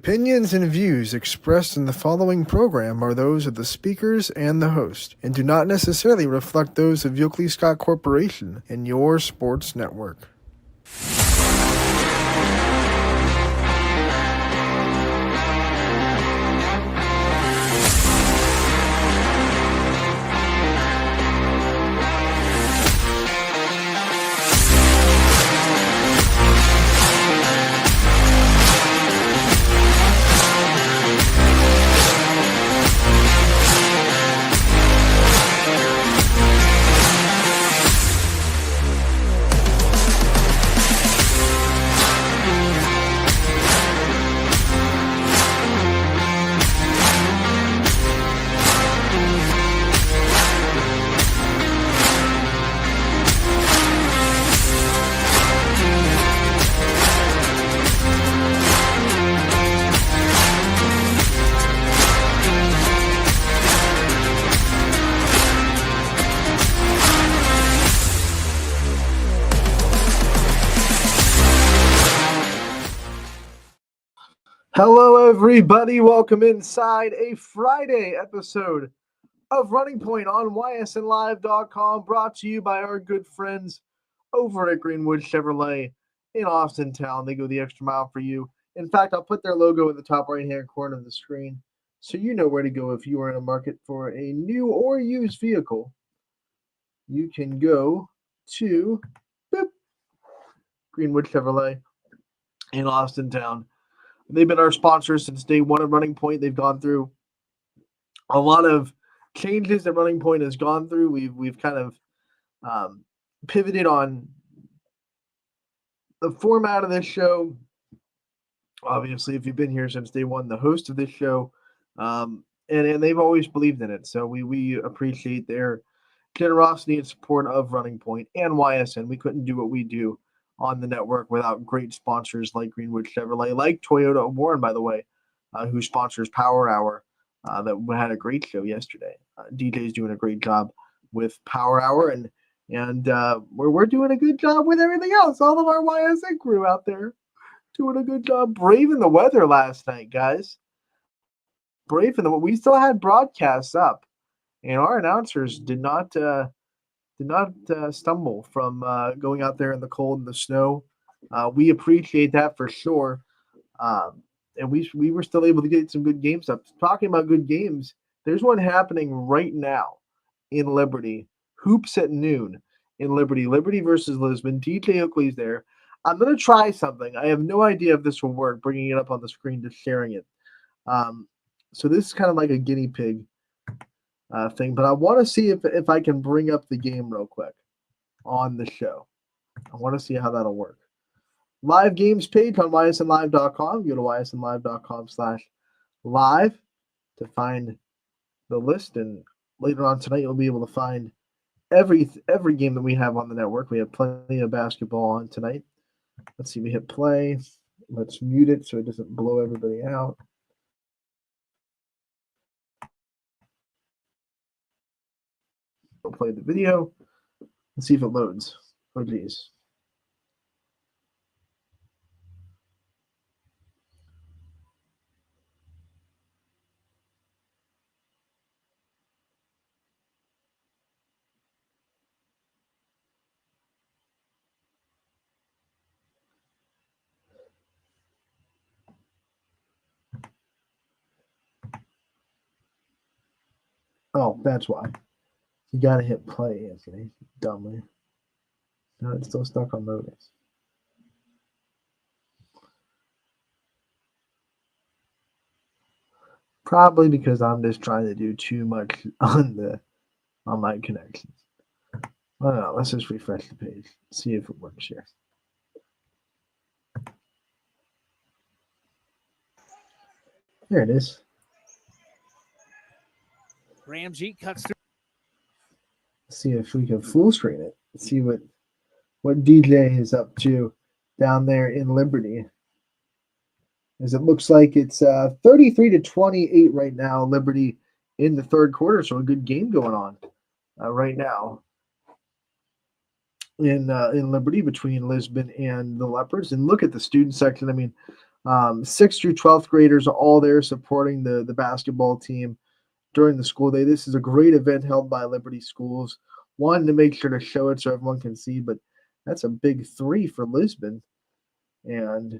opinions and views expressed in the following program are those of the speakers and the host, and do not necessarily reflect those of Yoakley Scott Corporation and your sports network. Hello, everybody. Welcome inside a Friday episode of Running Point on YSNLive.com, brought to you by our good friends over at Greenwood Chevrolet in Austintown. They go the extra mile for you. In fact, I'll put their logo in the top right-hand corner of the screen so you know where to go if you are in a market for a new or used vehicle. You can go to Greenwood Chevrolet in Austintown. They've been our sponsors since day one of Running Point. They've gone through a lot of changes that Running Point has gone through. We've kind of pivoted on the format of this show. Obviously, if you've been here since day one, the host of this show, and they've always believed in it. So we appreciate their generosity and support of Running Point and YSN. We couldn't do what we do on the network without great sponsors like Greenwood Chevrolet, like Toyota of Warren, by the way, who sponsors Power Hour. That had a great show yesterday. DJ's doing a great job with Power Hour, and we're doing a good job with everything else. All of our YSN crew out there doing a good job braving the weather last night, guys. Braving the we still had broadcasts up, and our announcers did not stumble from going out there in the cold and the snow. We appreciate that for sure. And we were still able to get some good games up. Talking about good games, there's one happening right now in Liberty. Hoops at noon in Liberty. Liberty versus Lisbon. DJ Oakley's there. I'm going to try something. I have no idea if this will work, bringing it up on the screen, just sharing it. So this is kind of like a guinea pig thing, but I want to see if I can bring up the game real quick on the show. I want to see how that'll work. Live games page on ysnlive.com. Go to ysnlive.com/live to find the list, and later on tonight you'll be able to find every game that we have on the network. We have plenty of basketball on tonight. Let's see, we hit play. Let's mute it so it doesn't blow everybody out. We'll play the video. Let's see if it loads. Oh, geez. Oh, that's why. You got to hit play, Anthony. Dumbly. No, it's still stuck on loading. Probably because I'm just trying to do too much on my connections. I don't know. Let's just refresh the page. See if it works here. There it is. Ramjeet cuts through. See if we can full screen it. See what DJ is up to down there in Liberty. As it looks like it's 33-28 right now, Liberty in the third quarter. So a good game going on right now in Liberty between Lisbon and the Leopards. And look at the student section. I mean, 6th through 12th graders are all there supporting the basketball team during the school day. This is a great event held by Liberty Schools. One, to make sure to show it so everyone can see, but that's a big 3 for Lisbon. And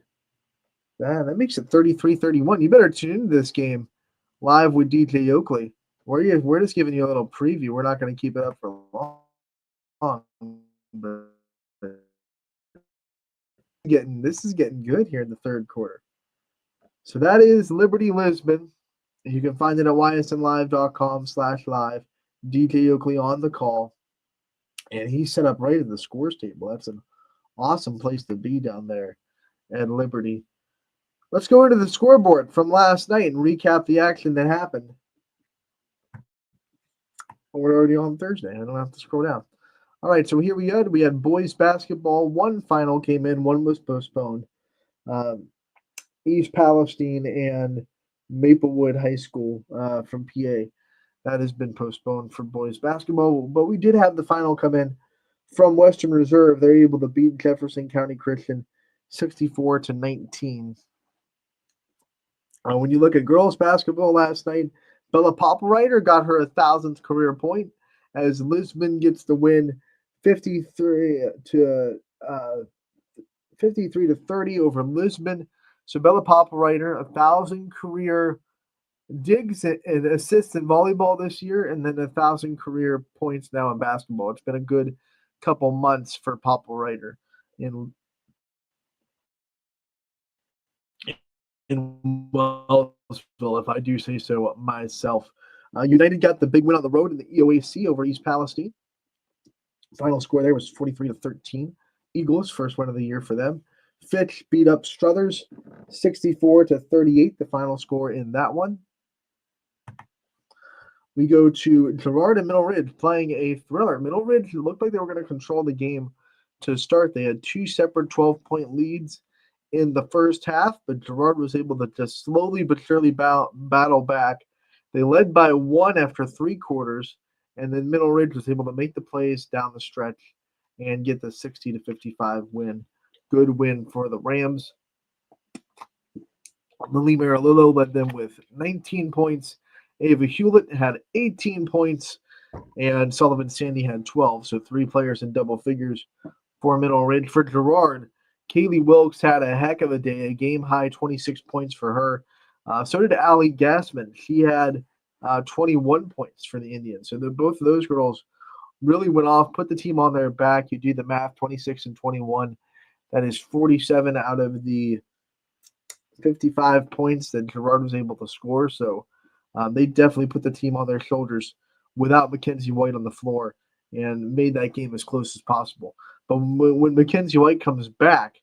that makes it 33-31. You better tune into this game live with DJ Oakley. We're just giving you a little preview. We're not going to keep it up for long. But this is getting good here in the third quarter. So that is Liberty Lisbon. You can find it at ysnlive.com/live. DJ Oakley on the call. And he's set up right at the scores table. That's an awesome place to be down there at Liberty. Let's go into the scoreboard from last night and recap the action that happened. We're already on Thursday. I don't have to scroll down. All right, so here we go. We had boys basketball. One final came in, one was postponed. East Palestine and Maplewood High School from PA. That has been postponed for boys basketball. But we did have the final come in from Western Reserve. They're able to beat Jefferson County Christian 64-19. When you look at girls basketball last night, Bella Popplewriter got her 1,000th career point as Lisbon gets the win 53 to 30 over Lisbon. So Bella Popplewriter, 1,000 career digs and assists in volleyball this year, and then 1,000 career points now in basketball. It's been a good couple months for Popplewriter in Wellsville, if I do say so myself. United got the big win on the road in the EOAC over East Palestine. Final score there was 43-13. Eagles, first win of the year for them. Fitch beat up Struthers 64-38, the final score in that one. We go to Girard and Middle Ridge playing a thriller. Middle Ridge looked like they were going to control the game to start. They had two separate 12-point leads in the first half, but Girard was able to just slowly but surely battle back. They led by one after three quarters, and then Middle Ridge was able to make the plays down the stretch and get the 60-55 win. Good win for the Rams. Lily Marilillo led them with 19 points. Ava Hewlett had 18 points, and Sullivan Sandy had 12. So three players in double figures for Middle Ridge. For Girard, Kaylee Wilkes had a heck of a day, a game-high 26 points for her. So did Allie Gassman. She had 21 points for the Indians. So both of those girls really went off, put the team on their back. You do the math, 26 and 21. That is 47 out of the 55 points that Girard was able to score. So they definitely put the team on their shoulders without Mackenzie White on the floor and made that game as close as possible. But when Mackenzie White comes back,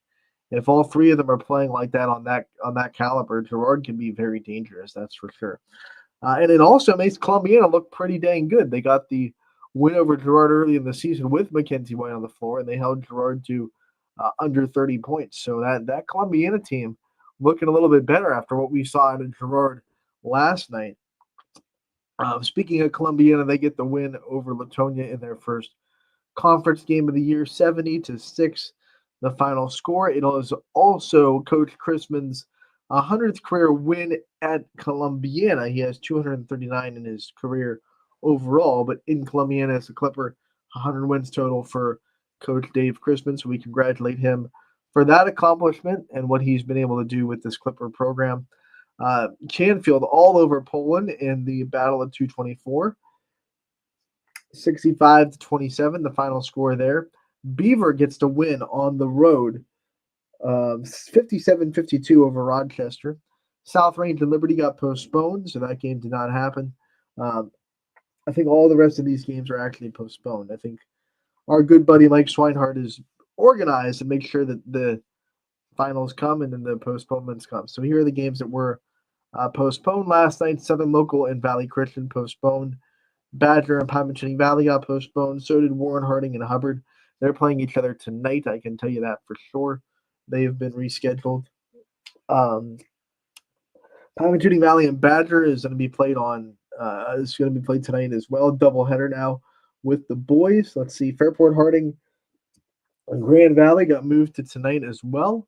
if all three of them are playing like that on that caliber, Girard can be very dangerous. That's for sure. And it also makes Columbiana look pretty dang good. They got the win over Girard early in the season with Mackenzie White on the floor, and they held Girard to under 30 points. So that Columbiana team looking a little bit better after what we saw in Girard last night. Speaking of Columbiana, they get the win over Latonia in their first conference game of the year, 70-6, the final score. It is also Coach Chrisman's 100th career win at Columbiana. He has 239 in his career overall, but in Columbiana as a Clipper, 100 wins total for Coach Dave Chrisman. So we congratulate him for that accomplishment and what he's been able to do with this Clipper program. Canfield all over Poland in the battle at 224. 65-27, the final score there. Beaver gets to win on the road. 57-52 over Rochester. South Range and Liberty got postponed, so that game did not happen. I think all the rest of these games are actually postponed. I think our good buddy Mike Swinehart is organized to make sure that the finals come and then the postponements come. So here are the games that were postponed last night. Southern Local and Valley Christian postponed. Badger and Pymatuning Valley got postponed. So did Warren Harding and Hubbard. They're playing each other tonight. I can tell you that for sure. They have been rescheduled. Pymatuning Valley and Badger is going to be played tonight as well. Doubleheader now with the boys. Let's see. Fairport Harding and Grand Valley got moved to tonight as well.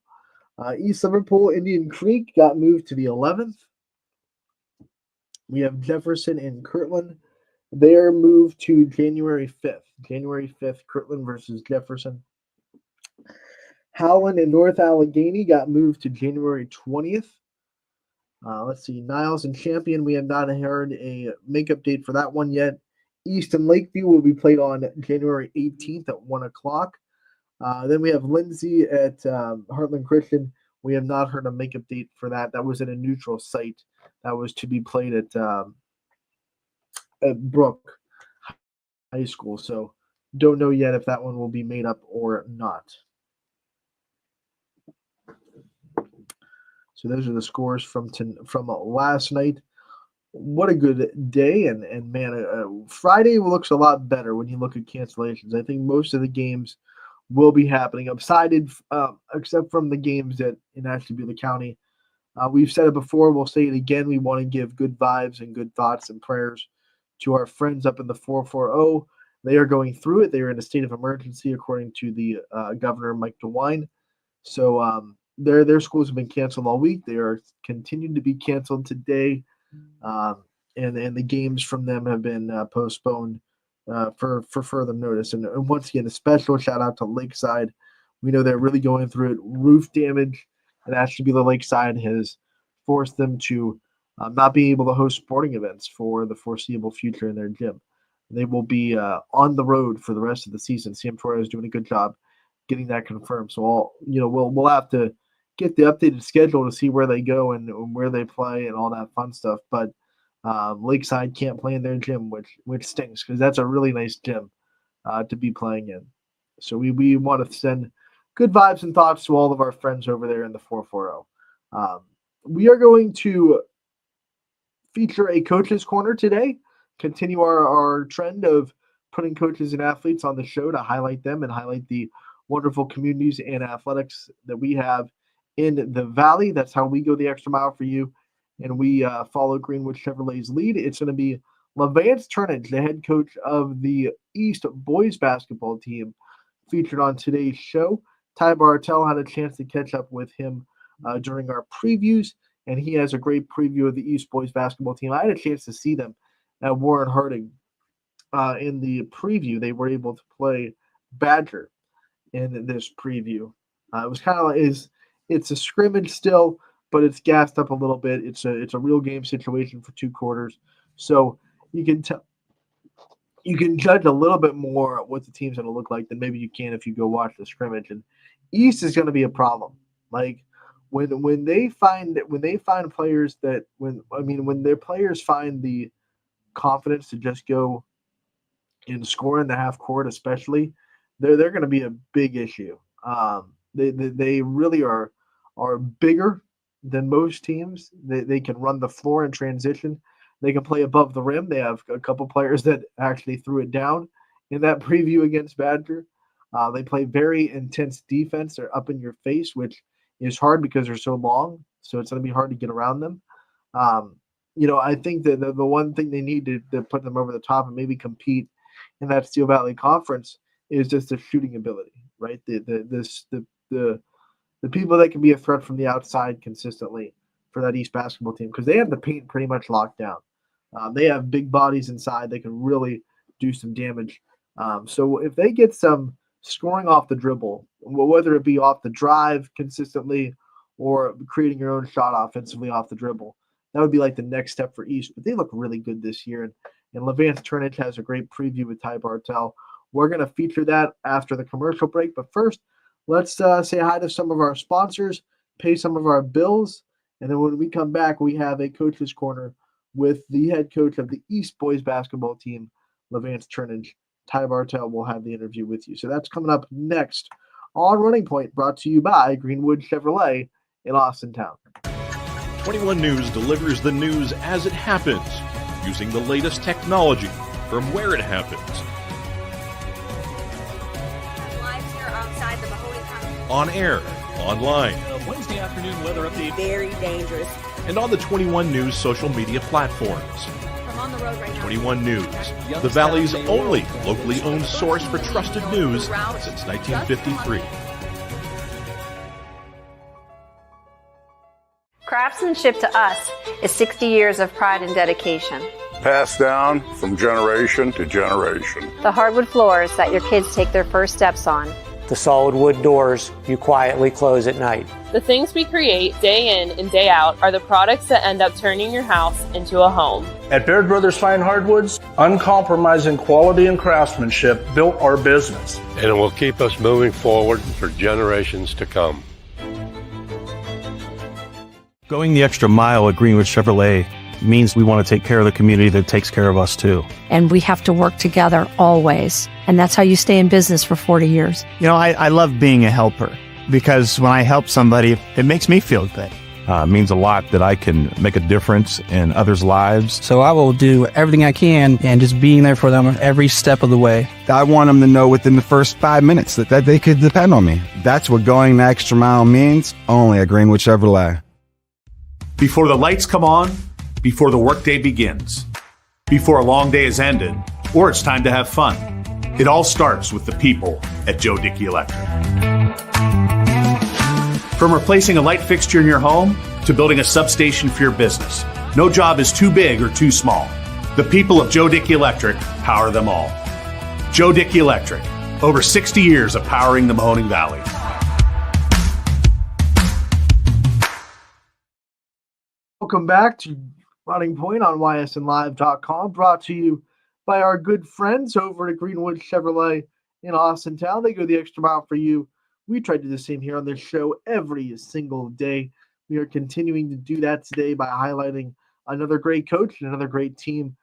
East Liverpool, Indian Creek got moved to the 11th. We have Jefferson and Kirtland. They are moved to January 5th. January 5th, Kirtland versus Jefferson. Howland and North Allegheny got moved to January 20th. Let's see, Niles and Champion, we have not heard a makeup date for that one yet. East and Lakeview will be played on January 18th at 1 o'clock. Then we have Lindsay at Heartland Christian. We have not heard a makeup date for that. That was at a neutral site. That was to be played at Brook High School. So don't know yet if that one will be made up or not. So those are the scores from last night. What a good day, and man, Friday looks a lot better when you look at cancellations. I think most of the games will be happening. I'm excited, except from the games that in Ashtabula County. We've said it before. We'll say it again. We want to give good vibes and good thoughts and prayers to our friends up in the 440. They are going through it. They are in a state of emergency, according to the governor, Mike DeWine. So their schools have been canceled all week. They are continuing to be canceled today, and the games from them have been postponed for further notice. And once again, a special shout out to Lakeside. We know they're really going through it. Roof damage at Ashtabula Lakeside has forced them to not be able to host sporting events for the foreseeable future in their gym. They will be on the road for the rest of the season. Sam Torres is doing a good job getting that confirmed. So we'll have to get the updated schedule to see where they go and where they play and all that fun stuff. But Lakeside can't play in their gym, which stinks because that's a really nice gym to be playing in. So we want to send good vibes and thoughts to all of our friends over there in the 440. We are going to feature a coach's corner today, continue our trend of putting coaches and athletes on the show to highlight them and highlight the wonderful communities and athletics that we have in the Valley. That's how we go the extra mile for you, and we follow Greenwood Chevrolet's lead. It's going to be LaVance Turnage, the head coach of the East boys basketball team, featured on today's show. Ty Bartell had a chance to catch up with him during our previews, and he has a great preview of the East boys basketball team. I had a chance to see them at Warren Harding in the preview. They were able to play Badger in this preview. It was kind of like it's a scrimmage still, but it's gassed up a little bit. It's a real game situation for 2 quarters, so you can tell. You can judge a little bit more what the team's going to look like than maybe you can if you go watch the scrimmage. And East is going to be a problem. Like when they find players that when their players find the confidence to just go and score in the half court, especially, they're going to be a big issue. They really are bigger than most teams. They can run the floor in transition. They can play above the rim. They have a couple players that actually threw it down in that preview against Badger. They play very intense defense. They're up in your face, which is hard because they're so long. So it's going to be hard to get around them. I think that the one thing they need to put them over the top and maybe compete in that Steel Valley Conference is just the shooting ability, right? The people that can be a threat from the outside consistently for that East basketball team, because they have the paint pretty much locked down. They have big bodies inside. They can really do some damage. So if they get some scoring off the dribble, whether it be off the drive consistently or creating your own shot offensively off the dribble, that would be like the next step for East. But they look really good this year. And LaVance Turnage has a great preview with Ty Bartell. We're going to feature that after the commercial break. But first, let's say hi to some of our sponsors, pay some of our bills. And then when we come back, we have a coach's corner with the head coach of the East boys basketball team, LaVance Turnage. Ty Bartell will have the interview with you. So that's coming up next on Running Point, brought to you by Greenwood Chevrolet in Austintown. 21 News delivers the news as it happens, using the latest technology from where it happens. Live here outside the Mahoney County. On air, online, Wednesday afternoon weather update. Very dangerous. and on the 21 News social media platforms. I'm on the road right now. 21 News, the Valley's only locally owned source for trusted news since 1953. Craftsmanship to us is 60 years of pride and dedication. Passed down from generation to generation. The hardwood floors that your kids take their first steps on. The solid wood doors you quietly close at night. The things we create day in and day out are the products that end up turning your house into a home. At Baird Brothers Fine Hardwoods, uncompromising quality and craftsmanship built our business. And it will keep us moving forward for generations to come. Going the extra mile at Greenwood Chevrolet means we want to take care of the community that takes care of us too. And we have to work together always. And that's how you stay in business for 40 years. You know, I love being a helper because when I help somebody, it makes me feel good. It means a lot that I can make a difference in others' lives. So I will do everything I can and just being there for them every step of the way. I want them to know within the first 5 minutes that they could depend on me. That's what going the extra mile means, only at Greenwood Chevrolet. Before the lights come on, before the workday begins, before a long day is ended, or it's time to have fun, it all starts with the people at Joe Dickey Electric. From replacing a light fixture in your home to building a substation for your business, no job is too big or too small. The people of Joe Dickey Electric power them all. Joe Dickey Electric, over 60 years of powering the Mahoning Valley. Welcome back to Running Point on ysnlive.com, brought to you by our good friends over at Greenwood Chevrolet in Austintown. They go the extra mile for you. We try to do the same here on this show every single day. We are continuing to do that today by highlighting another great coach and another great team.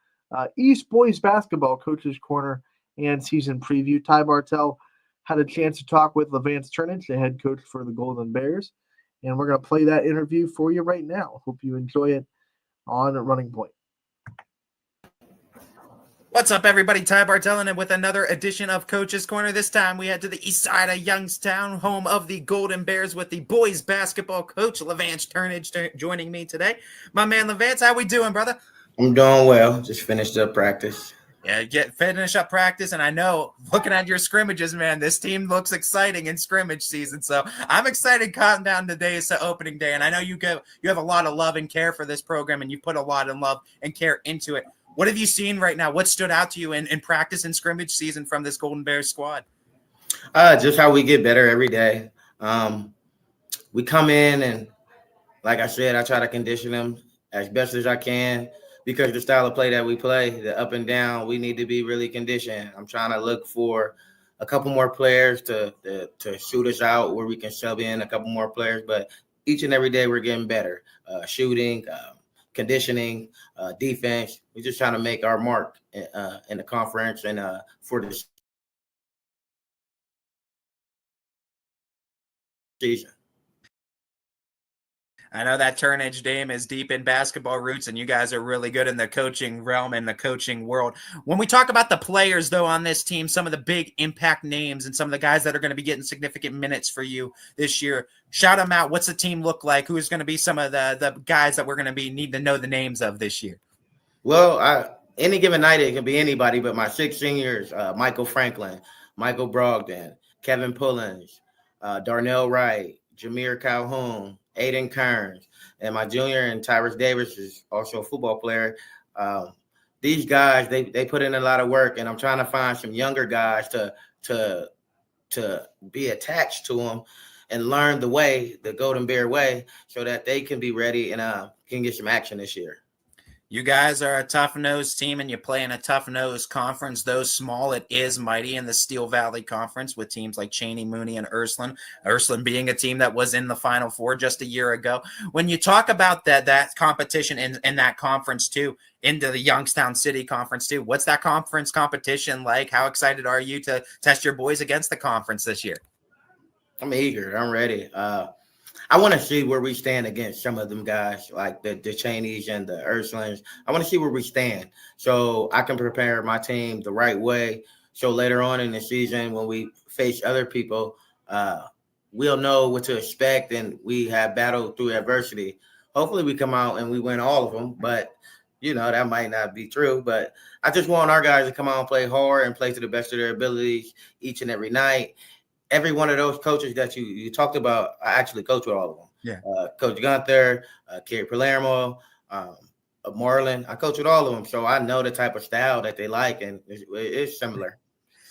East Boys Basketball Coach's Corner and Season Preview. Ty Bartell had a chance to talk with Levance Turnage, the head coach for the Golden Bears. And we're going to play that interview for you right now. Hope you enjoy it on Running Point. What's up, everybody? Ty Bartell, and with another edition of Coach's Corner. This time we head to the east side of Youngstown, home of the Golden Bears, with the boys basketball coach, Levance Turnage, joining me today. My man, Levance, how we doing, brother? I'm doing well. Just finished up practice. Yeah, finish up practice, and I know, looking at your scrimmages, man, this team looks exciting in scrimmage season. So I'm excited counting down the days to opening day, and I know you have a lot of love and care for this program, and you put a lot of love and care into it. What have you seen right now? What stood out to you in practice and scrimmage season from this Golden Bears squad? Just how we get better every day. We come in, and like I said, I try to condition them as best as I can. Because the style of play that we play, the up and down, we need to be really conditioned. I'm trying to look for a couple more players to shoot us out where we can sub in a couple more players. But each and every day we're getting better. Shooting, conditioning, defense. We're just trying to make our mark in the conference and for the season. I know that Turnage Dame is deep in basketball roots, and you guys are really good in the coaching realm and the coaching world. When we talk about the players, though, on this team, some of the big impact names and some of the guys that are going to be getting significant minutes for you this year, shout them out. What's the team look like? Who's going to be some of the guys that we're going to need to know the names of this year? Well, any given night, it can be anybody, but my 6 seniors, Michael Franklin, Michael Brogdon, Kevin Pullins, Darnell Wright, Jameer Calhoun, Aiden Kearns, and my junior and Tyrus Davis is also a football player. These guys, they put in a lot of work, and I'm trying to find some younger guys to be attached to them and learn the Golden Bear way, so that they can be ready and can get some action this year. You guys are a tough-nosed team, and you play in a tough-nosed conference. Though small, it is mighty in the Steel Valley Conference with teams like Cheney, Mooney, and Ursuline. Ursuline being a team that was in the Final Four just a year ago. When you talk about that competition in that conference too, into the Youngstown City Conference too, what's that conference competition like? How excited are you to test your boys against the conference this year? I'm eager. I'm ready. I want to see where we stand against some of them guys, like the Cheneys and the Ursulines. I want to see where we stand so I can prepare my team the right way. So later on in the season, when we face other people, we'll know what to expect, and we have battled through adversity. Hopefully we come out and we win all of them, but, that might not be true. But I just want our guys to come out and play hard and play to the best of their abilities each and every night. Every one of those coaches that you talked about, I actually coach with all of them. Yeah. Coach Gunther, Kerry Palermo, Marlon. I coach with all of them, so I know the type of style that they like, and it's similar.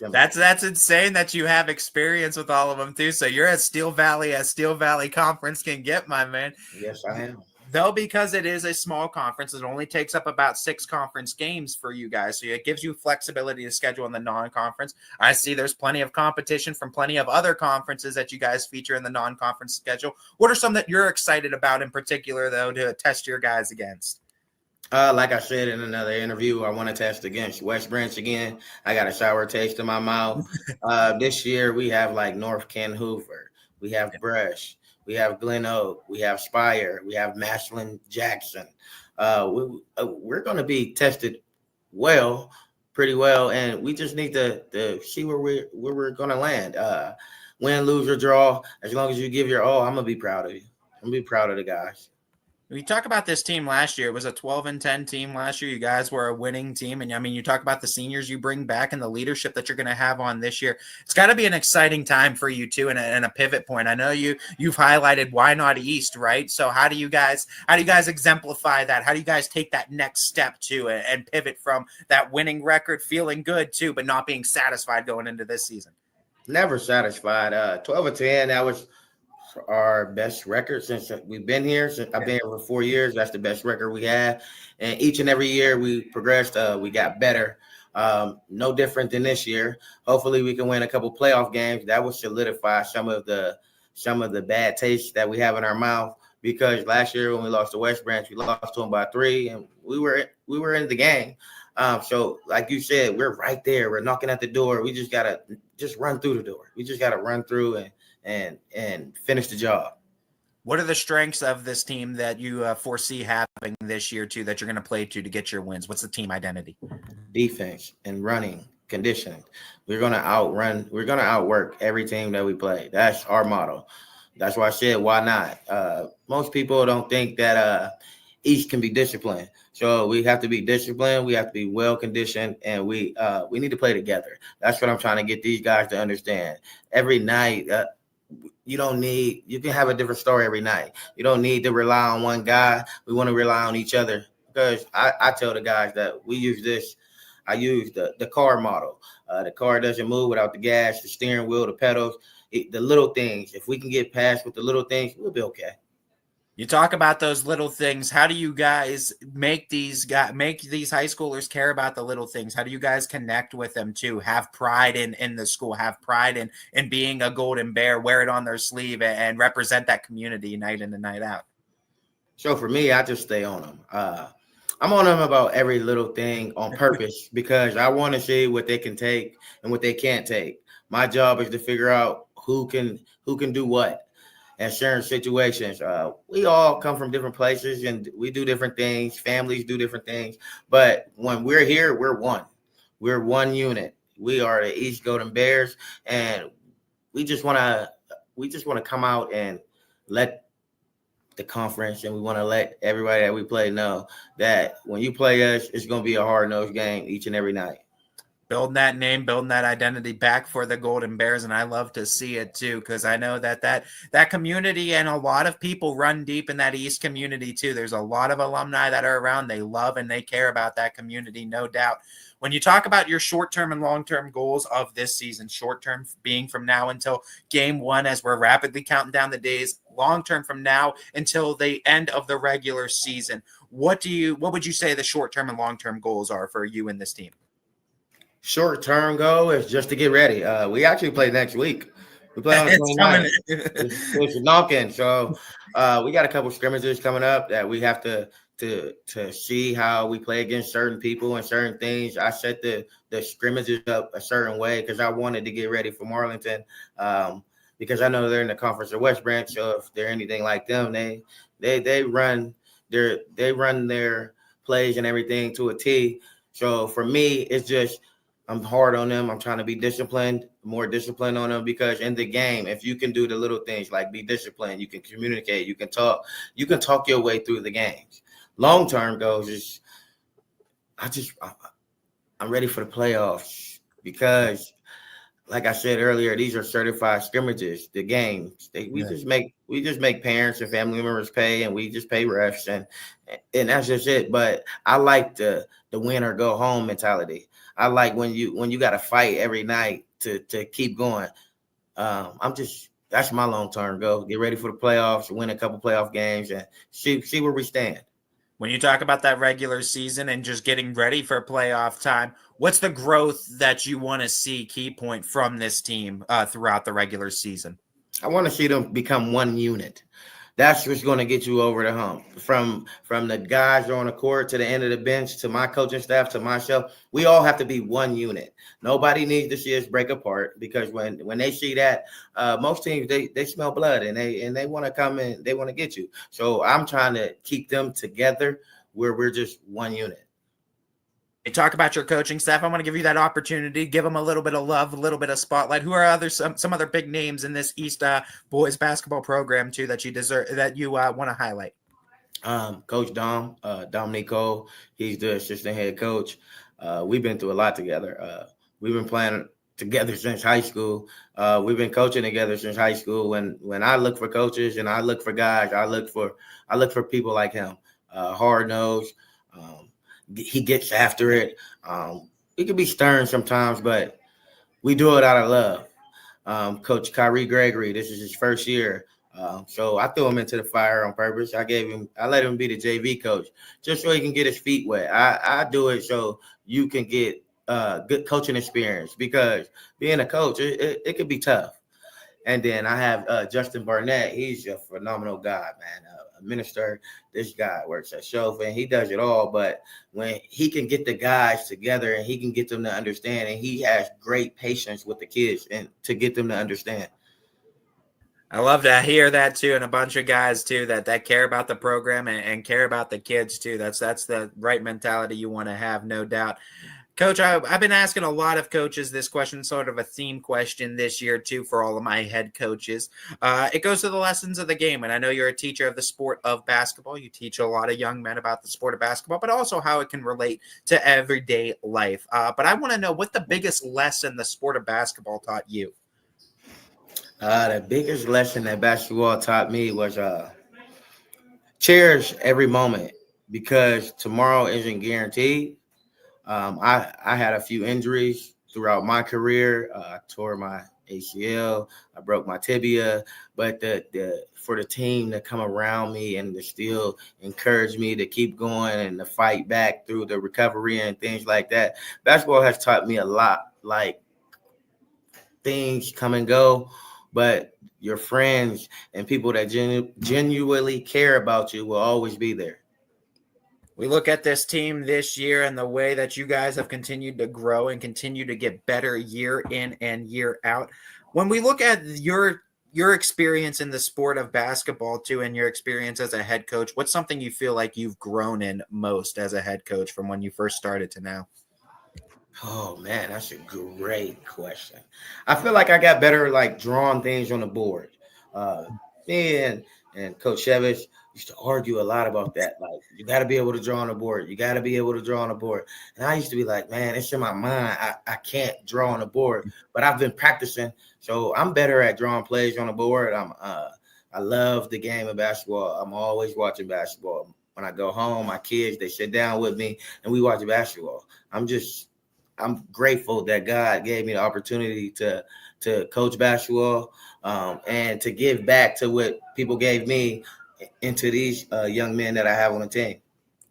That's insane that you have experience with all of them too. So you're as Steel Valley Conference can get, my man. Yes, I am. Though, because it is a small conference, it only takes up about 6 conference games for you guys. So it gives you flexibility to schedule in the non-conference. I see there's plenty of competition from plenty of other conferences that you guys feature in the non-conference schedule. What are some that you're excited about in particular, though, to test your guys against? Like I said in another interview, I want to test against West Branch again. I got a sour taste in my mouth. This year we have like North Ken Hoover, we have Brush, we have Glen Oak, we have Spire, we have Maslin Jackson. We're going to be tested pretty well, and we just need to see where we're going to land. Win, lose, or draw, as long as you give your all, I'm going to be proud of you. I'm going to be proud of the guys. We talk about this team last year. It was a 12-10 team last year. You guys were a winning team. And I mean, you talk about the seniors you bring back and the leadership that you're going to have on this year. It's got to be an exciting time for you too, and a pivot point. I know you've highlighted why not East, right? So how do you guys exemplify that? How do you guys take that next step too and pivot from that winning record, feeling good too, but not being satisfied going into this season? Never satisfied. 12-10, that was our best record since we've been here. Since I've been here for 4 years, that's the best record we have. And each and every year we progressed. We got better. No different than this year. Hopefully we can win a couple playoff games. That will solidify some of the bad taste that we have in our mouth. Because last year when we lost to West Branch, we lost to them by 3, and we were in the game. So like you said, we're right there. We're knocking at the door. We just gotta run through the door. We just gotta run through and finish the job. What are the strengths of this team that you foresee having this year too, that you're going to play to get your wins? What's the team identity? Defense and running, conditioning. We're going to outrun. We're going to outwork every team that we play. That's our motto. That's why I said, why not? Most people don't think that East can be disciplined. So we have to be disciplined. We have to be well conditioned, and we need to play together. That's what I'm trying to get these guys to understand. Every night, you can have a different story every night. You don't need to rely on one guy. We want to rely on each other, because I tell the guys that we use this. I use the car model. The car doesn't move without the gas, the steering wheel, the pedals, the little things. If we can get past with the little things, we'll be okay. You talk about those little things. How do you guys make these high schoolers care about the little things? How do you guys connect with them too? Have pride in the school, have pride in being a Golden Bear, wear it on their sleeve, and represent that community night in and night out. So for me, I just stay on them. I'm on them about every little thing on purpose because I want to see what they can take and what they can't take. My job is to figure out who can do what. In certain situations, we all come from different places and we do different things. Families do different things, but when we're here, we're one. We're one unit. We are the East Golden Bears, and we just want to come out and let the conference, and we want to let everybody that we play know that when you play us, it's going to be a hard-nosed game each and every night. Building that name, building that identity back for the Golden Bears, and I love to see it too, because I know that community and a lot of people run deep in that East community too. There's a lot of alumni that are around. They love and they care about that community, no doubt. When you talk about your short-term and long-term goals of this season, short-term being from now until game 1 as we're rapidly counting down the days, long-term from now until the end of the regular season, what would you say the short-term and long-term goals are for you and this team? Short-term goal is just to get ready. We actually play next week. We play on the 29th. It's knocking. So we got a couple scrimmages coming up that we have to see how we play against certain people and certain things. I set the scrimmages up a certain way because I wanted to get ready for Marlington, because I know they're in the Conference of West Branch. So if they're anything like them, they run their plays and everything to a T. So for me, it's just I'm hard on them. I'm trying to be more disciplined on them, because in the game, if you can do the little things like be disciplined, you can communicate, you can talk your way through the games. Long-term goals is I'm ready for the playoffs, because like I said earlier, these are certified scrimmages. The games, we just make parents and family members pay, and we just pay refs, and that's just it. But I like the win or go home mentality. I like when you got to fight every night to keep going. That's my long term goal. Get ready for the playoffs, win a couple playoff games, and see where we stand. When you talk about that regular season and just getting ready for playoff time, what's the growth that you want to see, Key Point, from this team throughout the regular season? I want to see them become one unit. That's what's going to get you over the hump. From the guys on the court to the end of the bench to my coaching staff to myself, we all have to be one unit. Nobody needs to see us break apart, because when they see that, most teams they smell blood and they want to come and they want to get you. So I'm trying to keep them together where we're just one unit. You talk about your coaching staff. I want to give you that opportunity, give them a little bit of love, a little bit of spotlight. Who are some other big names in this East boys basketball program too that you want to highlight? Coach Dominique Cole. He's the assistant head coach. We've been through a lot together. We've been playing together since high school. We've been coaching together since high school. When I look for coaches and I look for guys, I look for people like him. Hard nosed. He gets after it. He can be stern sometimes, but we do it out of love. Coach Kyrie Gregory, this is his first year. So I threw him into the fire on purpose. I let him be the JV coach just so he can get his feet wet. I do it so you can get good coaching experience, because being a coach, it can be tough. And then I have Justin Barnett. He's a phenomenal guy, man. A minister. This guy works at Shofa, and he does it all. But when he can get the guys together and he can get them to understand, and he has great patience with the kids and to get them to understand. I love to hear that too, and a bunch of guys too that care about the program and care about the kids too. That's the right mentality you want to have, no doubt. Coach, I've been asking a lot of coaches this question, sort of a theme question this year, too, for all of my head coaches. It goes to the lessons of the game, and I know you're a teacher of the sport of basketball. You teach a lot of young men about the sport of basketball, but also how it can relate to everyday life. But I want to know what the biggest lesson the sport of basketball taught you. The biggest lesson that basketball taught me was cherish every moment, because tomorrow isn't guaranteed. I had a few injuries throughout my career. I tore my ACL, I broke my tibia, but for the team to come around me and to still encourage me to keep going and to fight back through the recovery and things like that, basketball has taught me a lot. Like, things come and go, but your friends and people that genuinely care about you will always be there. We look at this team this year and the way that you guys have continued to grow and continue to get better year in and year out. When we look at your experience in the sport of basketball too, and your experience as a head coach, what's something you feel like you've grown in most as a head coach from when you first started to now? Oh man, that's a great question. I feel like I got better like drawing things on the board. Me and Coach Chevich used to argue a lot about that. Like, you got to be able to draw on the board. You got to be able to draw on the board. And I used to be like, man, it's in my mind. I can't draw on the board, but I've been practicing. So I'm better at drawing plays on the board. I love the game of basketball. I'm always watching basketball. When I go home, my kids, they sit down with me and we watch basketball. I'm grateful that God gave me the opportunity to coach basketball and to give back to what people gave me into these young men that I have on the team.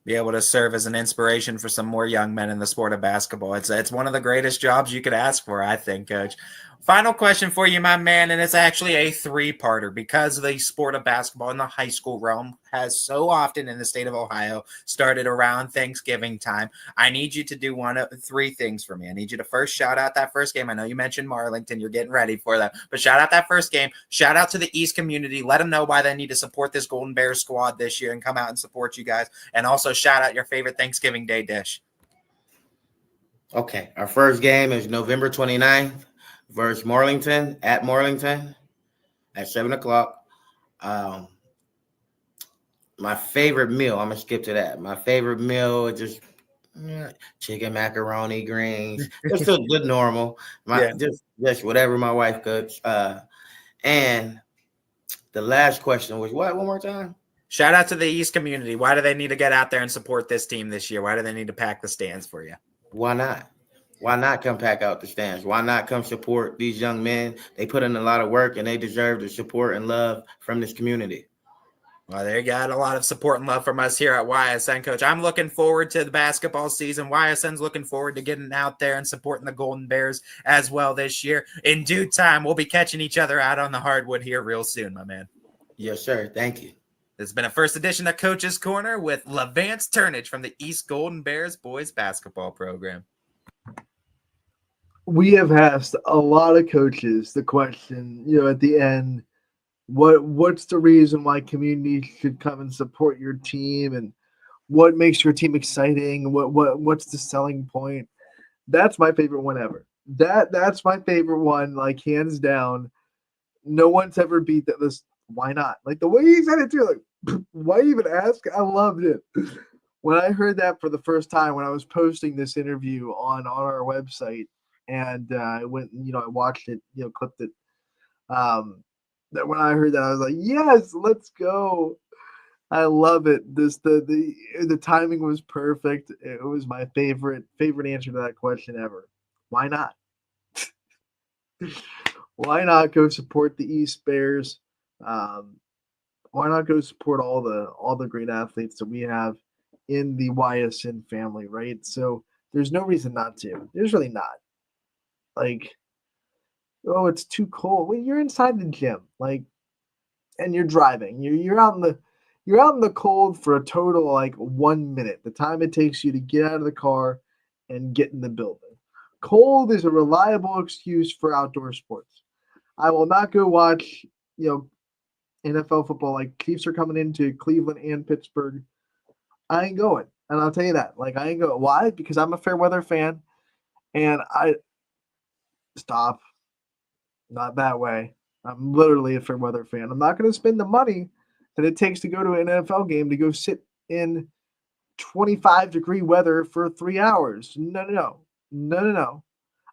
Be able to serve as an inspiration for some more young men in the sport of basketball. It's one of the greatest jobs you could ask for, I think, Coach. Final question for you, my man, and it's actually a three-parter, because the sport of basketball in the high school realm has so often in the state of Ohio started around Thanksgiving time. I need you to do one of three things for me. I need you to first shout out that first game. I know you mentioned Marlington. You're getting ready for that. But shout out that first game. Shout out to the East community. Let them know why they need to support this Golden Bears squad this year and come out and support you guys. And also shout out your favorite Thanksgiving Day dish. Okay. Our first game is November 29th. Versus Marlington at 7:00. My favorite meal, I'm gonna skip to that. My favorite meal is just Chicken, macaroni, greens, just the normal. Just whatever my wife cooks. And the last question was what? One more time. Shout out to the East community. Why do they need to get out there and support this team this year? Why do they need to pack the stands for you? Why not? Why not come pack out the stands? Why not come support these young men? They put in a lot of work and they deserve the support and love from this community. Well, they got a lot of support and love from us here at YSN, Coach. I'm looking forward to the basketball season. YSN's looking forward to getting out there and supporting the Golden Bears as well this year. In due time, we'll be catching each other out on the hardwood here real soon, my man. Yes, sir. Thank you. This has been a first edition of Coach's Corner with LaVance Turnage from the East Golden Bears boys basketball program. We have asked a lot of coaches the question, at the end, what's the reason why community should come and support your team, and what makes your team exciting? What's the selling point? That's my favorite one ever. That's my favorite one, like hands down. No one's ever beat that. This why not? Like the way he said it too. Like why even ask? I loved it. When I heard that for the first time, when I was posting this interview on our website, and I went, I watched it, clipped it. That when I heard that, I was like, yes, let's go. I love it. The timing was perfect. It was my favorite answer to that question ever. Why not? Why not go support the East Bears? Why not go support all the great athletes that we have in the YSN family, right? So there's no reason not to. There's really not. Like, oh, it's too cold. Well, you're inside the gym, and you're driving. You're out in the cold for a total of like 1 minute. The time it takes you to get out of the car and get in the building. Cold is a reliable excuse for outdoor sports. I will not go watch, NFL football. Like Chiefs are coming into Cleveland and Pittsburgh. I ain't going, and I'll tell you that. Like I ain't going. Why? Because I'm a fair weather fan, and Stop. Not that way. I'm literally a fair weather fan. I'm not going to spend the money that it takes to go to an NFL game to go sit in 25-degree weather for 3 hours. No.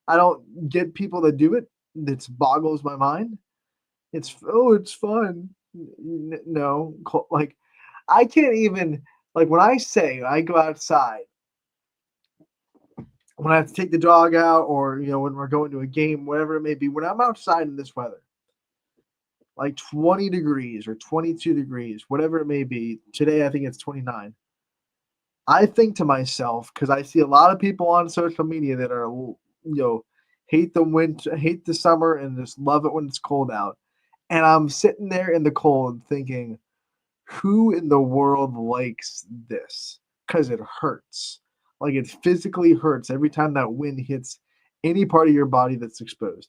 I don't get people that do it. It boggles my mind. It's fun. No, like I can't even, like when I say I go outside, when I have to take the dog out, or when we're going to a game, whatever it may be, when I'm outside in this weather, like 20 degrees or 22 degrees, whatever it may be. Today I think it's 29. I think to myself, because I see a lot of people on social media that are hate the winter, hate the summer, and just love it when it's cold out. And I'm sitting there in the cold thinking, who in the world likes this? Because it hurts. Like it physically hurts every time that wind hits any part of your body that's exposed.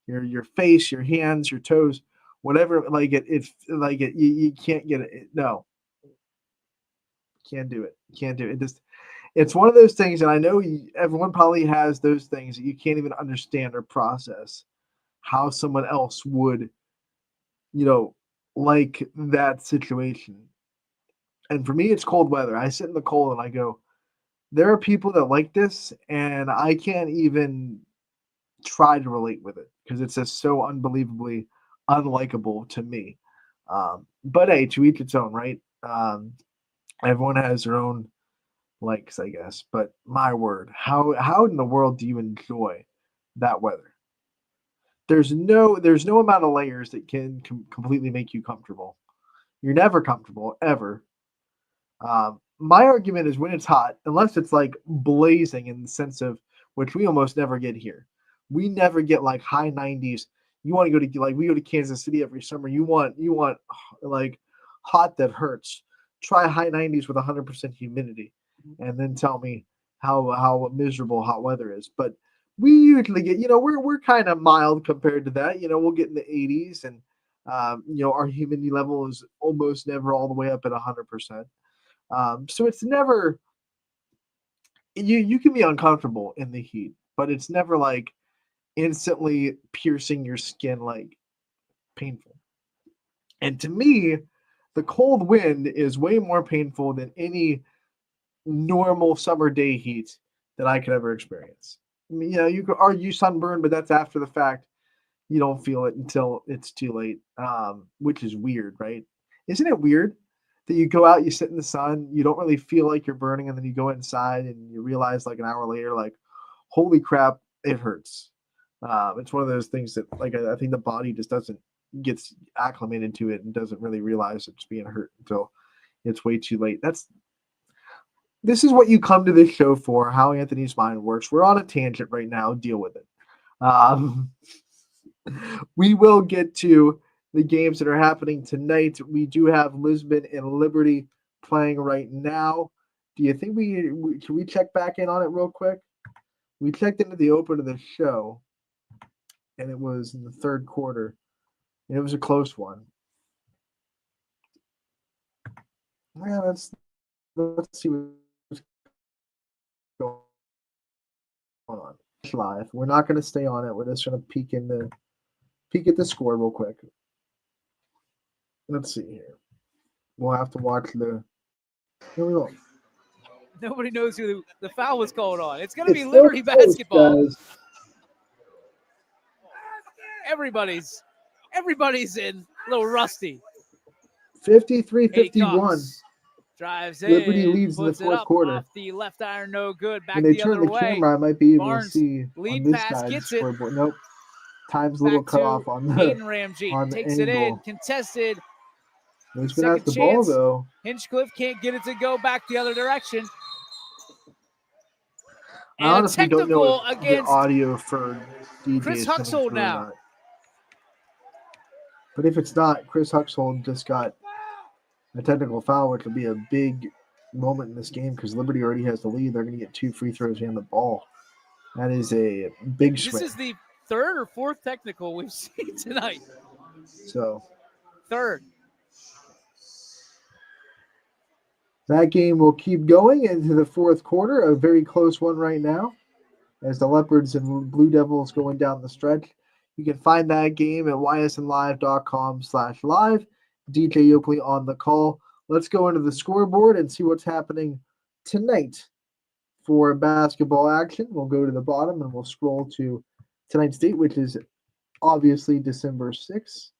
Your face, your hands, your toes, whatever. You can't get it. No. Can't do it. Can't do it. It's one of those things, and I know everyone probably has those things that you can't even understand or process how someone else would, like that situation. And for me, it's cold weather. I sit in the cold and I go, there are people that like this, and I can't even try to relate with it because it's just so unbelievably unlikable to me. But hey, to each its own, right? Everyone has their own likes, I guess. But my word, how in the world do you enjoy that weather? There's no amount of layers that can completely make you comfortable. You're never comfortable ever. My argument is when it's hot, unless it's like blazing in the sense of which we almost never get here. We never get like high 90s. You want to go to we go to Kansas City every summer. You want like hot that hurts. Try high 90s with 100% humidity, and then tell me how miserable hot weather is. But we usually get, we're kind of mild compared to that. We'll get in the 80s, and our humidity level is almost never all the way up at 100%. So it's never, you can be uncomfortable in the heat, but it's never like instantly piercing your skin, like painful. And to me, the cold wind is way more painful than any normal summer day heat that I could ever experience. I mean, you could argue sunburn, but that's after the fact. You don't feel it until it's too late, which is weird, right? Isn't it weird that you go out, you sit in the sun, you don't really feel like you're burning, and then you go inside and you realize like an hour later, like, holy crap, it hurts. It's one of those things that, like, I think the body just doesn't gets acclimated to it and doesn't really realize it's being hurt until it's way too late. This is what you come to this show for, how Anthony's mind works. We're on a tangent right now. Deal with it. We will get to the games that are happening tonight. We do have Lisbon and Liberty playing right now. Do you think can we check back in on it real quick? We checked into the open of the show, and it was in the third quarter, and it was a close one. Yeah, let's see what's going on. Live. We're not going to stay on it. We're just going to peek at the score real quick. Let's see here. We'll have to watch the. Here we go. Nobody knows who the foul was called on. It's going to be Liberty basketball. Guys. Everybody's in a little rusty. 53-51. Drives in. Liberty leads in the fourth quarter. Off the left iron, no good. Back when they the turn other the way. camera, I might be able Barnes, to see lead on this pass, guy's gets it. scoreboard. Nope. Time's a little cut off on the Ramsey on the takes angle. it in, contested. Lisbon has the ball though. Hinchcliffe can't get it to go back the other direction. I honestly don't know if the against audio for DJ Chris is coming Huxhold through now. or not. But if it's not, Chris Huxhold just got a technical foul, which will be a big moment in this game because Liberty already has the lead. They're going to get 2 free throws and the ball. That is a big swing. This is the third or fourth technical we've seen tonight. So third. That game will keep going into the fourth quarter, a very close one right now, as the Leopards and Blue Devils going down the stretch. You can find that game at ysnlive.com/live. DJ Oakley on the call. Let's go into the scoreboard and see what's happening tonight for basketball action. We'll go to the bottom and we'll scroll to tonight's date, which is obviously December 6th.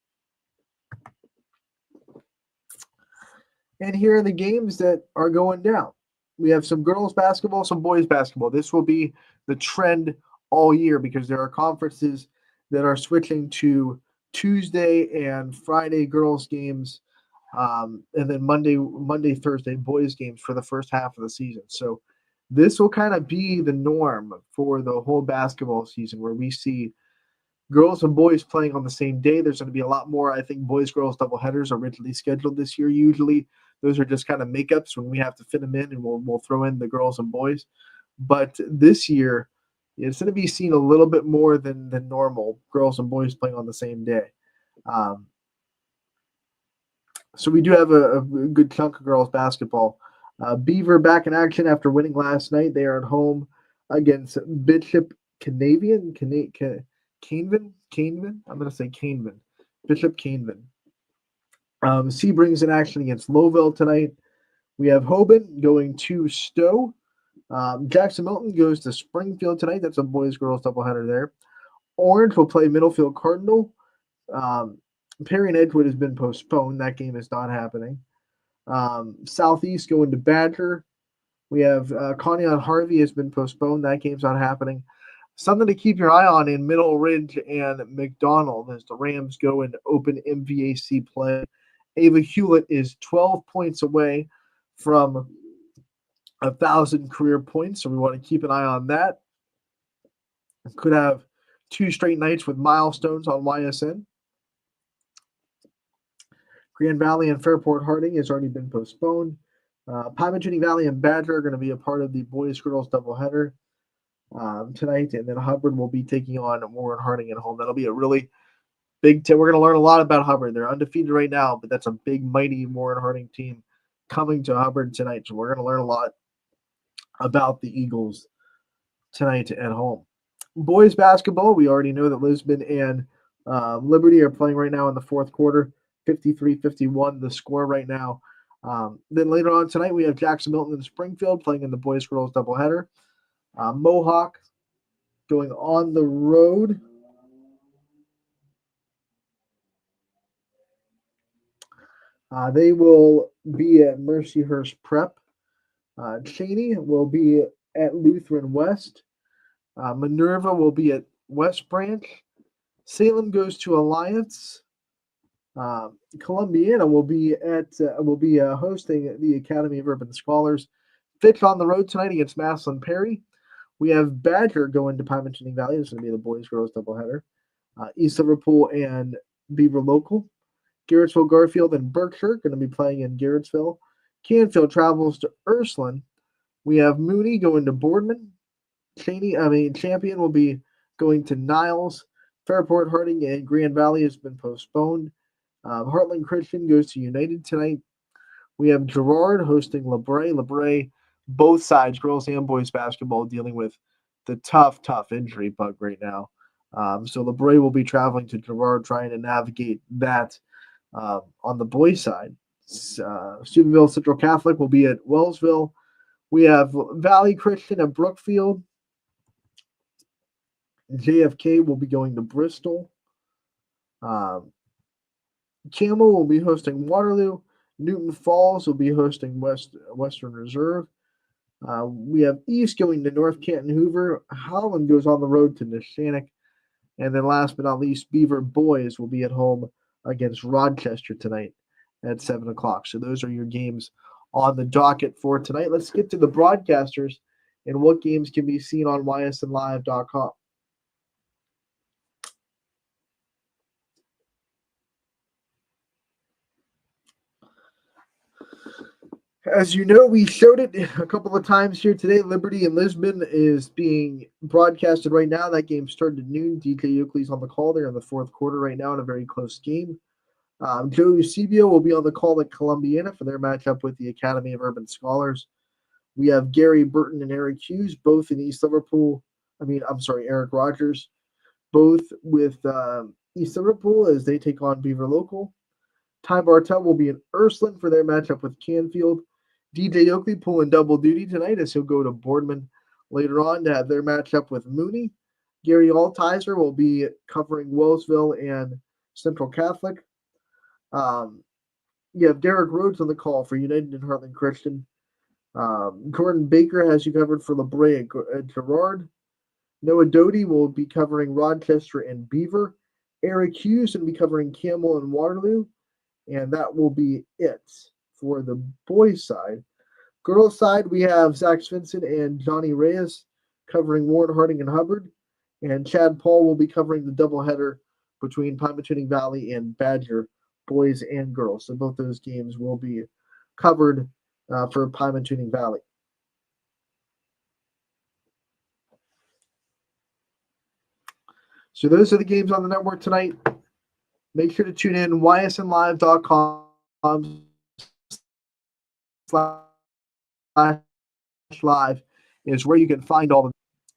And here are the games that are going down. We have some girls basketball, some boys basketball. This will be the trend all year because there are conferences that are switching to Tuesday and Friday girls games, and then Monday, Thursday boys games for the first half of the season. So this will kind of be the norm for the whole basketball season where we see girls and boys playing on the same day. There's going to be a lot more, I think, boys-girls doubleheaders originally scheduled this year. Usually those are just kind of makeups when we have to fit them in, and we'll throw in the girls and boys. But this year, it's going to be seen a little bit more than normal, girls and boys playing on the same day. So we do have a good chunk of girls basketball. Beaver back in action after winning last night. They are at home against Bishop Canevin. I'm going to say Canevin. Bishop Canevin. Sebring's in action against Lowville tonight. We have Hoban going to Stowe. Jackson Milton goes to Springfield tonight. That's a boys-girls doubleheader there. Orange will play Middlefield Cardinal. Perry and Edgewood has been postponed. That game is not happening. Southeast going to Badger. We have Conneaut Harvey has been postponed. That game's not happening. Something to keep your eye on in Middle Ridge and McDonald as the Rams go into open MVAC play. Ava Hewlett is 12 points away from 1,000 career points, so we want to keep an eye on that. Could have 2 straight nights with milestones on YSN. Grand Valley and Fairport Harding has already been postponed. Pymatuning Valley and Badger are going to be a part of the boys-girls doubleheader tonight, and then Hubbard will be taking on Warren Harding at home. That'll be a really big team. We're going to learn a lot about Hubbard. They're undefeated right now, but that's a big, mighty Warren Harding team coming to Hubbard tonight. So we're going to learn a lot about the Eagles tonight at home. Boys basketball, we already know that Lisbon and Liberty are playing right now in the fourth quarter, 53-51 the score right now. Then later on tonight, we have Jackson Milton and Springfield playing in the boys-girls doubleheader. Mohawk going on the road. They will be at Mercyhurst Prep. Cheney will be at Lutheran West. Minerva will be at West Branch. Salem goes to Alliance. Columbiana will be hosting the Academy of Urban Scholars. Fitch on the road tonight against Maslin Perry. We have Badger going to Pymantoning Valley. This is going to be the boys-girls doubleheader. East Liverpool and Beaver Local. Garrettsville, Garfield, and Berkshire going to be playing in Garrettsville. Canfield travels to Ursuline. We have Mooney going to Boardman. Champion will be going to Niles. Fairport, Harding, and Grand Valley has been postponed. Heartland Christian goes to United tonight. We have Girard hosting LeBray. LeBray, both sides, girls and boys basketball, dealing with the tough injury bug right now. So LeBray will be traveling to Girard, trying to navigate that on the boys' side. Steubenville Central Catholic will be at Wellsville. We have Valley Christian at Brookfield. JFK will be going to Bristol. Camel will be hosting Waterloo. Newton Falls will be hosting Western Reserve. We have East going to North Canton Hoover. Howland goes on the road to Neshannock. And then last but not least, Beaver Boys will be at home against Rochester tonight at 7 o'clock. So those are your games on the docket for tonight. Let's get to the broadcasters and what games can be seen on ysnlive.com. As you know, we showed it a couple of times here today. Liberty and Lisbon is being broadcasted right now. That game started at noon. DJ Oakley's on the call. They're in the fourth quarter right now in a very close game. Joe Eusebio will be on the call at Columbiana for their matchup with the Academy of Urban Scholars. We have Gary Burton and Eric Hughes, both in East Liverpool. Eric Rogers, both with East Liverpool as they take on Beaver Local. Ty Bartel will be in Ursuline for their matchup with Canfield. DJ Oakley pulling double duty tonight as he'll go to Boardman later on to have their matchup with Mooney. Gary Altizer will be covering Wellsville and Central Catholic. You have Derek Rhodes on the call for United and Heartland Christian. Gordon Baker has you covered for LeBray and Girard. Noah Doty will be covering Rochester and Beaver. Eric Hughes will be covering Camel and Waterloo. And that will be it for the boys' side. Girls' side, we have Zach Svensson and Johnny Reyes covering Warren Harding and Hubbard. And Chad Paul will be covering the doubleheader between Pymantoning Valley and Badger, boys and girls. So both those games will be covered for Pymantoning Valley. So those are the games on the network tonight. Make sure to tune in. ysnlive.com/live is where you can find all the.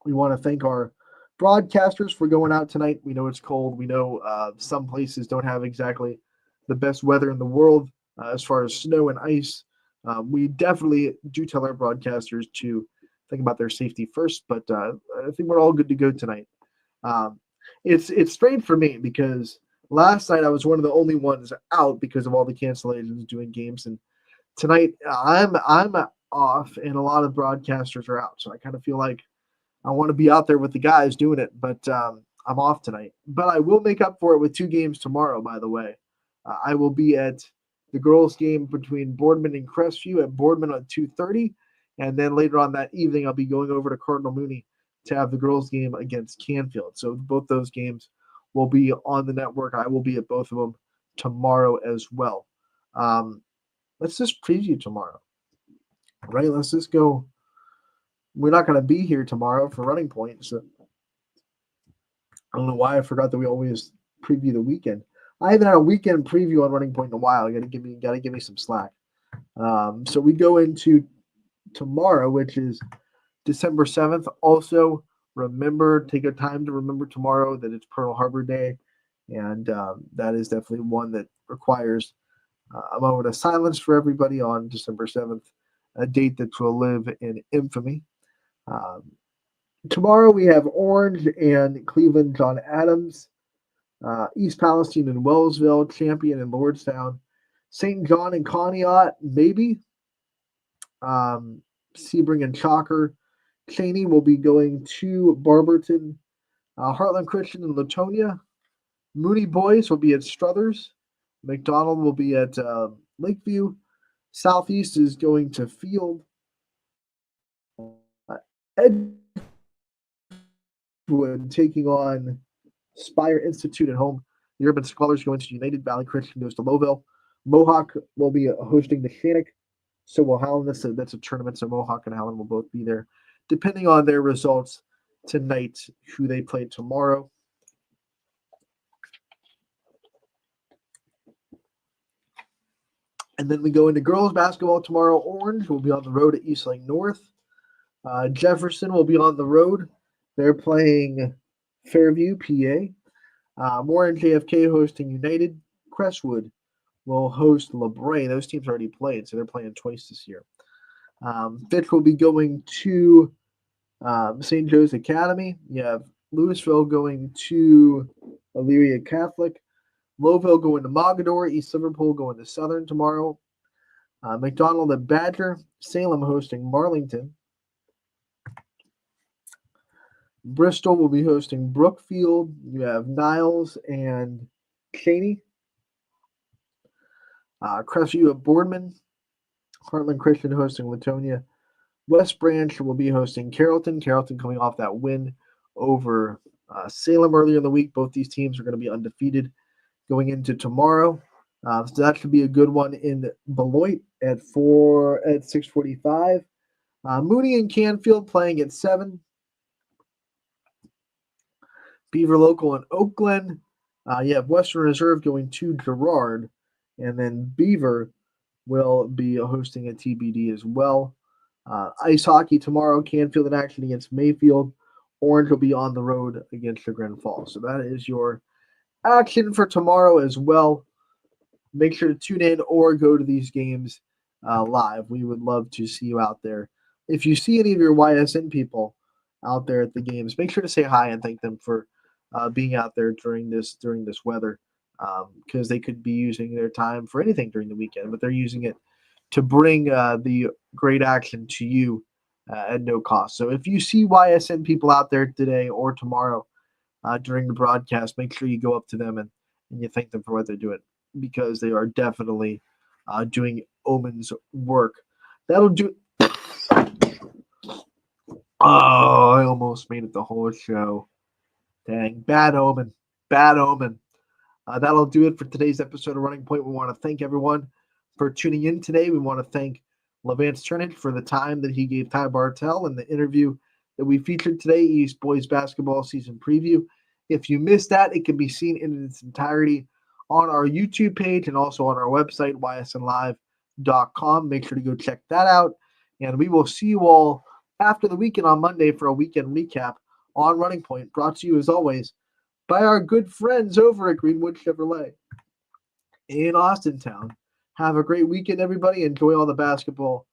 We want to thank our broadcasters for going out tonight. We know it's cold. We know some places don't have exactly the best weather in the world as far as snow and ice. We definitely do tell our broadcasters to think about their safety first, but I think we're all good to go tonight. It's strange for me because last night I was one of the only ones out because of all the cancellations doing games, and tonight I'm off and a lot of broadcasters are out. So I kind of feel like I want to be out there with the guys doing it, but I'm off tonight. But I will make up for it with 2 games tomorrow, by the way. I will be at the girls' game between Boardman and Crestview at Boardman at 2:30, and then later on that evening I'll be going over to Cardinal Mooney to have the girls' game against Canfield. So both those games will be on the network. I will be at both of them tomorrow as well. Let's just preview tomorrow, right? Let's just go. We're not going to be here tomorrow for Running Point, so I don't know why I forgot that we always preview the weekend. I haven't had a weekend preview on Running Point in a while. You gotta give me some slack. So we go into tomorrow, which is December 7th. Also, take a time to remember tomorrow that it's Pearl Harbor Day, and that is definitely one that requires a moment of silence for everybody on December 7th, a date that will live in infamy. Tomorrow we have Orange and Cleveland John Adams, East Palestine and Wellsville, Champion and Lordstown, St. John and Conneaut, maybe. Sebring and Chalker. Cheney will be going to Barberton. Heartland Christian and Latonia. Mooney Boys will be at Struthers. McDonald will be at Lakeview. Southeast is going to Field. Edgewood taking on Spire Institute at home. The Urban Scholars going to United. Valley Christian goes to Lowville. Mohawk will be hosting the Shannock. So will Howland. That's a tournament, so Mohawk and Howland will both be there. Depending on their results tonight, who they play tomorrow. And then we go into girls basketball tomorrow. Orange will be on the road at Eastlake North. Jefferson will be on the road. They're playing Fairview, PA. Moore and JFK hosting United. Crestwood will host LeBray. Those teams already played, so they're playing twice this year. Fitch will be going to St. Joe's Academy. You have Louisville going to Elyria Catholic. Lowville going to Mogador. East Liverpool going to Southern tomorrow. McDonald and Badger. Salem hosting Marlington. Bristol will be hosting Brookfield. You have Niles and Cheney. Crestview at Boardman. Heartland Christian hosting Latonia. West Branch will be hosting Carrollton. Carrollton coming off that win over Salem earlier in the week. Both these teams are going to be undefeated going into tomorrow. So that should be a good one in Beloit at 6:45. Mooney and Canfield playing at 7. Beaver Local and Oak Glen. You have Western Reserve going to Girard. And then Beaver will be hosting a TBD as well. Ice hockey tomorrow. Canfield in action against Mayfield. Orange will be on the road against Chagrin Falls. So that is your action for tomorrow as well. Make sure to tune in or go to these games live. We would love to see you out there. If you see any of your YSN people out there at the games, make sure to say hi and thank them for being out there during this weather, because they could be using their time for anything during the weekend, but they're using it to bring the great action to you at no cost. So if you see YSN people out there today or tomorrow during the broadcast, make sure you go up to them and you thank them for what they're doing, because they are definitely doing Omen's work. That'll do. Oh, I almost made it the whole show. Dang, bad omen. Bad omen. That'll do it for today's episode of Running Point. We want to thank everyone for tuning in today. We want to thank Levance Turnage for the time that he gave Ty Bartell in the interview that we featured today, East Boys Basketball Season Preview. If you missed that, it can be seen in its entirety on our YouTube page and also on our website, ysnlive.com. Make sure to go check that out. And we will see you all after the weekend on Monday for a weekend recap on Running Point, brought to you as always by our good friends over at Greenwood Chevrolet in Austintown. Have a great weekend, everybody. Enjoy all the basketball